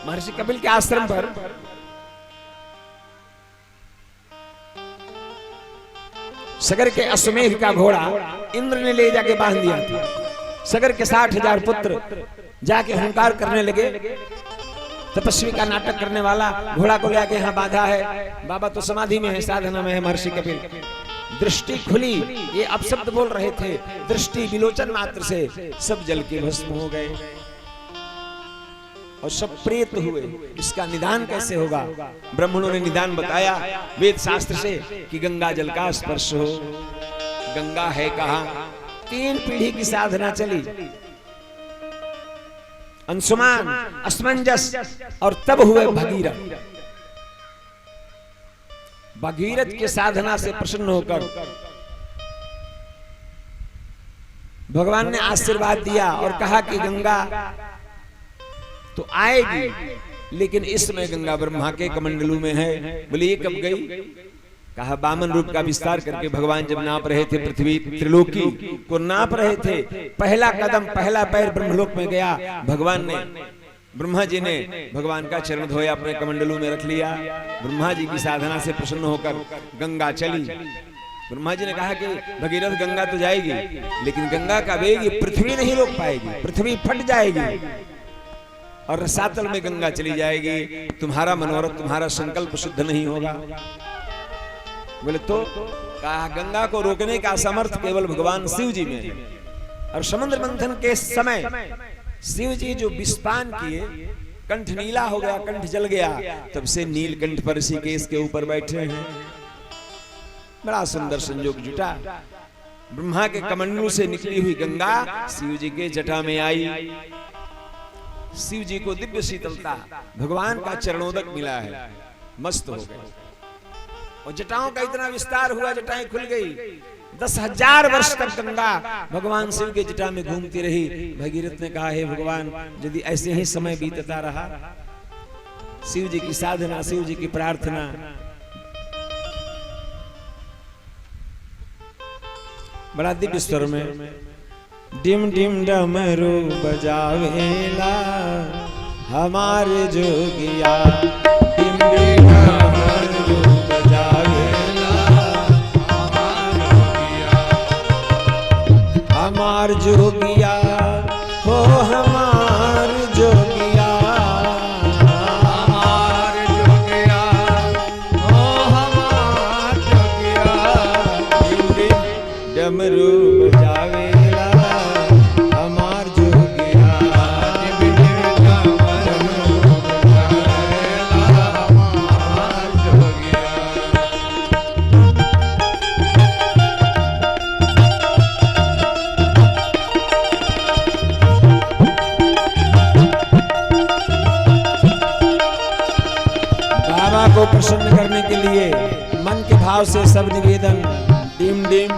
महर्षि कपिल के आश्रम पर सगर के अश्वमेध का घोड़ा इंद्र ने ले जाके बांध दिया था। सगर के 60,000 पुत्र जाके हुंकार करने लगे। तपस्वी का नाटक करने वाला घोड़ा को लेके यहाँ बांधा है, बाबा तो समाधि में है, साधना में है महर्षि कपिल। दृष्टि खुली, ये अपशब्द बोल रहे थे, दृष्टि विलोचन मात्र से सब जल के भस्म हो गए और सब प्रेत हुए। इसका निदान कैसे होगा? ब्राह्मणों ने निदान बताया वेद शास्त्र से कि गंगा जल का स्पर्श हो। गंगा है कहां? 3 पीढ़ी की साधना चली, अंशुमान, असमंजस, और तब हुए भगीरथ। भगीरथ के साधना से प्रसन्न होकर भगवान ने आशीर्वाद दिया और कहा कि गंगा तो आएगी, लेकिन इस समय गंगा ब्रह्मा के कमंडलू में है। बोले ये कब गई? कहा बामन रूप का विस्तार करके भगवान जब नाप रहे थे, पृथ्वी त्रिलोकी को नाप रहे थे, पहला कदम, पहला पैर ब्रह्मलोक में गया। भगवान ने, ब्रह्मा जी ने भगवान का चरण धोया, अपने कमंडलू में रख लिया। ब्रह्मा जी की साधना से प्रसन्न होकर गंगा चली। ब्रह्मा जी ने कहा कि भगीरथ गंगा तो जाएगी, लेकिन गंगा का वेग पृथ्वी नहीं रोक पाएगी, पृथ्वी फट जाएगी और रसातल में गंगा चली जाएगी। तुम्हारा मनोरथ, तुम्हारा संकल्प शुद्ध नहीं होगा। बोले तो कहा गंगा को रोकने का समर्थ केवल भगवान शिव जी में है। और समुद्र मंथन के समय शिव जी जो विषपान किए, कंठ नीला हो गया, कंठ जल गया, तब से नीलकंठ पर ऋषिकेश के ऊपर बैठे हैं। बड़ा सुंदर संयोग जुटा। ब्रह्मा के कमंडलू से निकली हुई गंगा शिव जी के जटा में आई। शिव जी को दिव्य शीतलता, भगवान का चरणोदक मिला है, मस्त हो गए। और जटाओं का इतना विस्तार हुआ, जटाएं खुल गई। 10,000 वर्ष तक गंगा भगवान शिव के जटा में घूमती रही। भगीरथ ने कहा हे भगवान, यदि ऐसे ही समय बीतता रहा, शिव जी की साधना, शिव जी की प्रार्थना, बड़ा दिव्य स्वर में डिम डिम डमरू बजावेला हमारे जोगिया, डिम डिम डमरू बजावेला हमार जोगिया, हो हमार जोगिया, हमार जोगिया, हो हमार जोगिया, डिम डिम डमरू बजावेला हमार जोगिया, डिम डिम डमरू बजावेला हमार जोगिया। बाबा को प्रसन्न करने के लिए मन के भाव से सब निवेदन, डिम डिम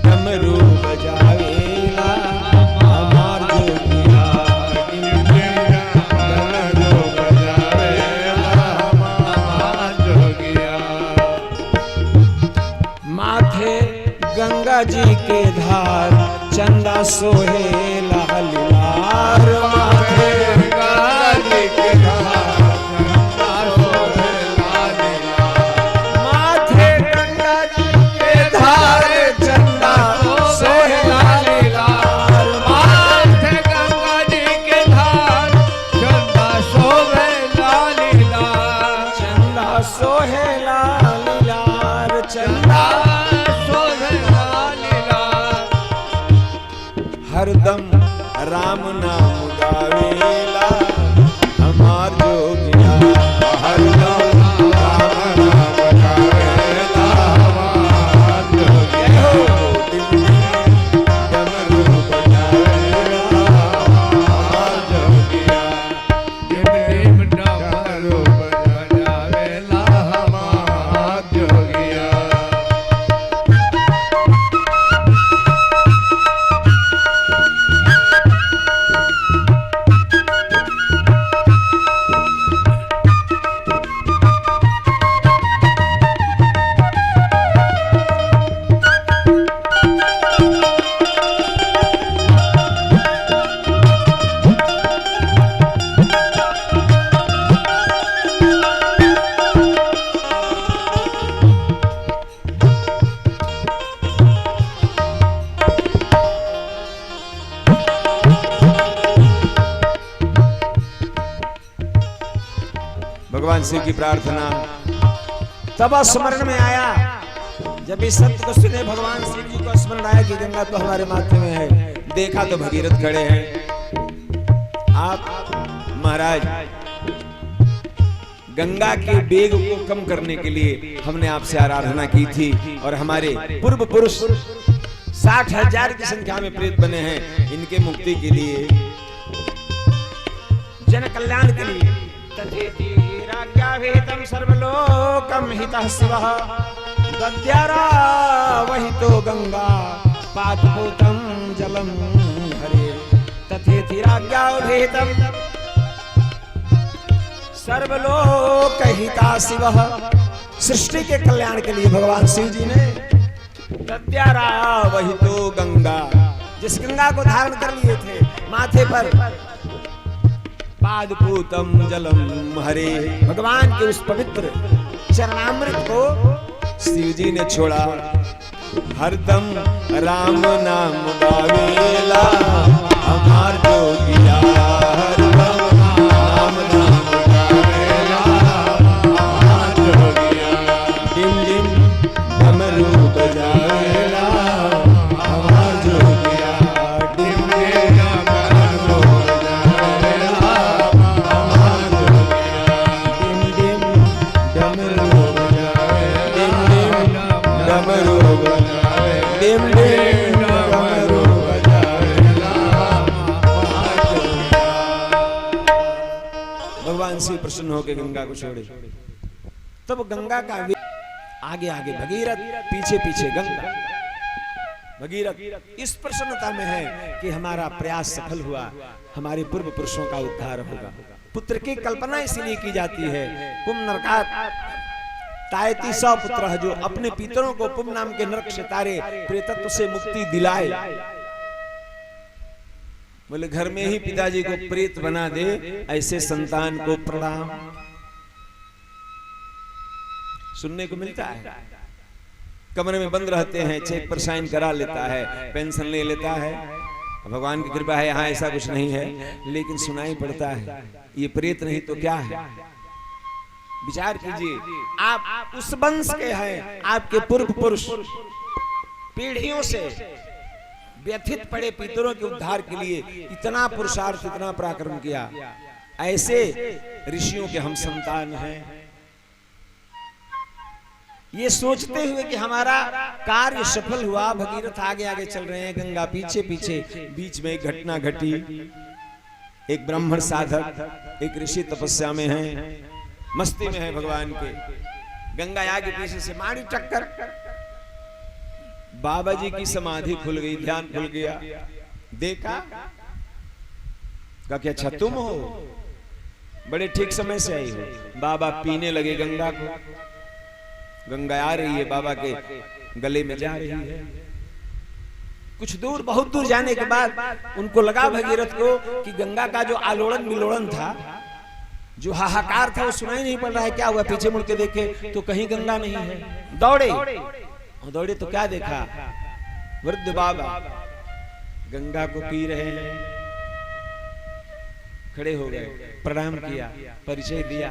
डमरू बजावेला हमार जोगिया, डिम डिम डमरू बजावेला हमार जोगिया। माथे गंगा जी के धार, चंदा सोहेला हलिलार, माथे गंगा जी के धार, हरदम राम नाम गावेला हमार जोगिया, हरदम राम नाम गावेला हमार जोगिया, डिम डिम डमरू बजावेला हमार जोगिया, डिम डिम डमरू बजावेला हमार भगवान शिव की प्रार्थना तब स्मरण में आया जब इस सत्य को सुने। भगवान शिव जी को स्मरण आया कि गंगा तो हमारे माथे में है। देखा तो भगीरथ खड़े हैं। आप महाराज गंगा के वेग को कम करने के लिए हमने आपसे आराधना की थी और हमारे पूर्व पुरुष 60,000 की संख्या में प्रेत बने हैं। इनके मुक्ति के लिए, जन कल्याण के लिए तथेतिराज्ञाभिहितं सर्वलोकं हितः शिवः दद्यारा वही तो गंगा पादपूतं जलम हरे तथेतिराज्ञाभिहितं सर्वलोक हिता शिवः। सृष्टि के कल्याण के लिए भगवान शिव जी ने दद्यारा वही तो गंगा, जिस गंगा को धारण कर लिए थे माथे पर, पादपूतम जलम हरे, भगवान के उस पवित्र चरणामृत को शिव जी ने छोड़ा। हरदम राम नाम गावेला हमार जोगिया, हरदम राम नाम गावेला हमार जोगिया, डिम डिम डमरू बजावेला हमार जोगिया, डिम डिम डमरू बजावेला हमार जोगिया, डिम डिम डमरू बजावेला, डिम डिम डमरू बजावेला, डिम डिम डमरू बजावेला हमार जोगिया। भगवान शिव प्रसन्न होकर गंगा को छोड़े। तब गंगा का आगे आगे भगीरथ, पीछे पीछे गंगा। भगीरथ इस प्रसन्नता में है कि हमारा प्रयास सफल हुआ, हमारे पूर्व पुरुषों का उद्धार होगा। पुत्र की कल्पना इसलिए की जाती है। पुम नरकात् तायति स पुत्र, जो अपने पितरों को पुम नाम के नरक से तारे, प्रेतत्व से मुक्ति दिलाए। बोले घर में ही पिताजी को प्रेत बना दे, ऐसे संतान को प्रणाम। सुनने को मिलता है। कमरे में बंद रहते हैं, चेक पर साइन करा लेता है, पेंशन ले लेता है। भगवान की कृपा है यहाँ ऐसा कुछ नहीं है, लेकिन सुनाई पड़ता है। ये प्रेत नहीं तो क्या है? विचार कीजिए, आप उस वंश के हैं, आपके पूर्व पुरुष पीढ़ियों से व्यथित पड़े पितरों के उद्धार के लिए इतना पुरुषार्थ, इतना पराक्रम किया। ऐसे ऋषियों के हम संतान हैं। ये सोचते हुए कि हमारा कार्य सफल हुआ, भगीरथ आगे आगे चल रहे हैं, गंगा पीछे पीछे। बीच में एक घटना घटी। एक ब्राह्मण साधक, एक ऋषि तपस्या में है, मस्ती में है भगवान के। गंगा आगे पीछे से मारी टक्कर। बाबा जी की समाधि खुल गई, ध्यान खुल गया। देखा क्या अच्छा तुम हो, बड़े ठीक समय से आई हो। बाबा पीने लगे गंगा को। गंगा आ रही है, बाबा के गले में जा रही है। कुछ दूर, बहुत दूर जाने के बाद उनको लगा भगीरथ को कि गंगा का जो आलोड़न विलोड़न था, जो हाहाकार था, वो सुनाई नहीं पड़ रहा है। क्या हुआ? पीछे मुड़ के देखे तो कहीं गंगा नहीं है। दौड़े और दौड़े तो क्या देखा? वृद्ध बाबा गंगा को पी रहे हैं। खड़े हो गए, प्रणाम किया, परिचय दिया।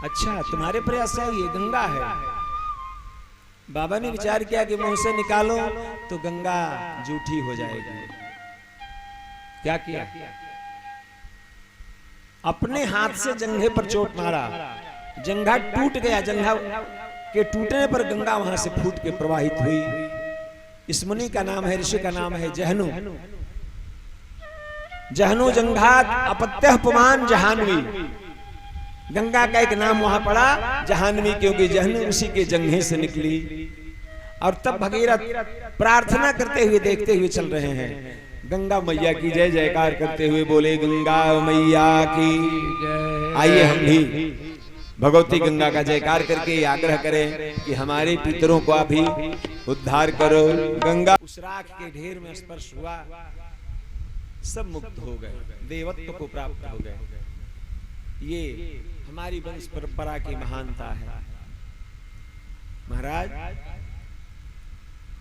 अच्छा, तुम्हारे प्रयास से ये गंगा है। बाबा ने विचार किया कि मुंह से निकालो तो गंगा जूठी हो जाएगी। क्या किया? अपने हाथ से जंघे पर चोट मारा, जंघा टूट गया। जंघा के टूटने पर गंगा वहां से फूट के प्रवाहित हुई। इस मुनि का नाम है, ऋषि का नाम है जहनु। जहनु जंघात अपत्यः पुमान जहान्वी। गंगा का एक नाम वहां पड़ा जहान्वी, क्योंकि जहनु ऋषि के जंघे से निकली। और तब भगीरथ प्रार्थना करते हुए, देखते हुए चल रहे हैं। गंगा मैया की जय जयकार करते हुए बोले, गंगा मैया की जय। आइए हम भी भगवती गंगा का जयकार करके आग्रह करें कि हमारे पितरों को अभी उद्धार करो। गंगा उस राख के ढेर में स्पर्श हुआ, सब मुक्त हो गए, देवत्व को प्राप्त हो गए। ये हमारी वंश परंपरा की महानता है। महाराज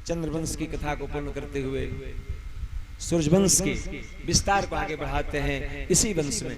चंद्रवंश की कथा को पूर्ण करते हुए सूर्यवंश के विस्तार को आगे बढ़ाते हैं। इसी वंश में